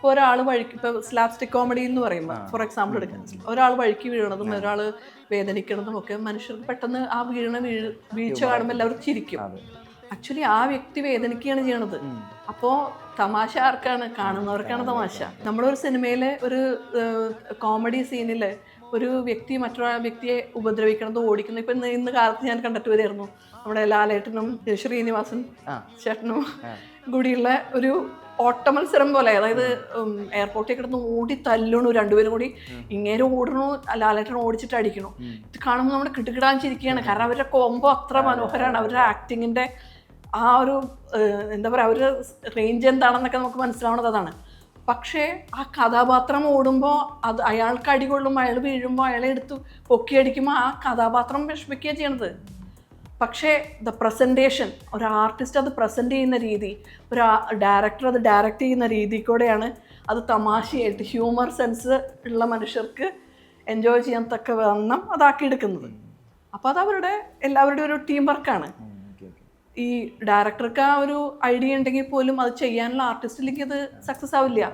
ഇപ്പോൾ ഒരാൾ വഴിക്ക്, ഇപ്പോൾ സ്ലാപ്സ്റ്റിക് കോമഡി എന്ന് പറയുമ്പോൾ ഫോർ എക്സാമ്പിൾ എടുക്കാം, ഒരാൾ വഴിക്ക് വീഴണതും ഒരാൾ വേദനിക്കണതും ഒക്കെ മനുഷ്യർക്ക് പെട്ടെന്ന് ആ വീഴ്ച കാണുമ്പോൾ എല്ലാവരും ചിരിക്കും. ആക്ച്വലി ആ വ്യക്തി വേദനിക്കുകയാണ് ചെയ്യണത്. അപ്പോൾ തമാശ ആർക്കാണ്? കാണുന്നവർക്കാണ് തമാശ. നമ്മളൊരു സിനിമയിലെ ഒരു കോമഡി സീനിൽ ഒരു വ്യക്തി മറ്റൊരു വ്യക്തിയെ ഉപദ്രവിക്കണത്, ഓടിക്കുന്നത്, ഇപ്പം ഇന്ന് കാലത്ത് ഞാൻ കണ്ടിട്ട് വരികയായിരുന്നു, നമ്മുടെ ലാലേട്ടനും ശ്രീനിവാസൻ ചേട്ടനും കൂടിയുള്ള ഒരു ഓട്ട മത്സരം പോലെ. അതായത് എയർപോർട്ടിൽ കിടന്ന് ഓടി തല്ലണു രണ്ടുപേരും കൂടി, ഇങ്ങേരെ ഓടണു, ലാലേട്ടൻ ഓടിച്ചിട്ട് അടിക്കണു. ഇത് കാണുമ്പോൾ നമ്മുടെ കിട്ടുകിടാൻ ചിരിക്കുകയാണ്. കാരണം അവരുടെ കോംബോ അത്ര മനോഹരമാണ്. അവരുടെ ആക്ടിങ്ങിൻ്റെ ആ ഒരു എന്താ പറയുക, അവരുടെ റേഞ്ച് എന്താണെന്നൊക്കെ നമുക്ക് മനസ്സിലാവുന്നത് അതാണ്. പക്ഷേ ആ കഥാപാത്രം ഓടുമ്പോൾ അത് അയാൾക്ക് അടികൊള്ളുമ്പോൾ, അയാൾ വീഴുമ്പോൾ അയാളെ എടുത്ത് പൊക്കിയടിക്കുമ്പോൾ ആ കഥാപാത്രം വിഷമിക്കുകയാണ് ചെയ്യണത്. പക്ഷേ ദ പ്രസൻറ്റേഷൻ, ഒരു ആർട്ടിസ്റ്റ് അത് പ്രസൻറ്റ് ചെയ്യുന്ന രീതി, ഒരു ഡയറക്ടർ അത് ഡയറക്റ്റ് ചെയ്യുന്ന രീതി കൂടെയാണ് അത് തമാശയായിട്ട് ഹ്യൂമർ സെൻസ് ഉള്ള മനുഷ്യർക്ക് എൻജോയ് ചെയ്യാൻ തക്ക വണ്ണം അതാക്കിയെടുക്കുന്നത്. അപ്പോൾ അത് അവരുടെ എല്ലാവരുടെയും ഒരു ടീം വർക്കാണ്. ഈ ഡയറക്ടർക്ക് ആ ഒരു ഐഡിയ ഉണ്ടെങ്കിൽ പോലും അത് ചെയ്യാനുള്ള ആർട്ടിസ്റ്റിലേക്ക് അത് സക്സസ് ആവില്ല.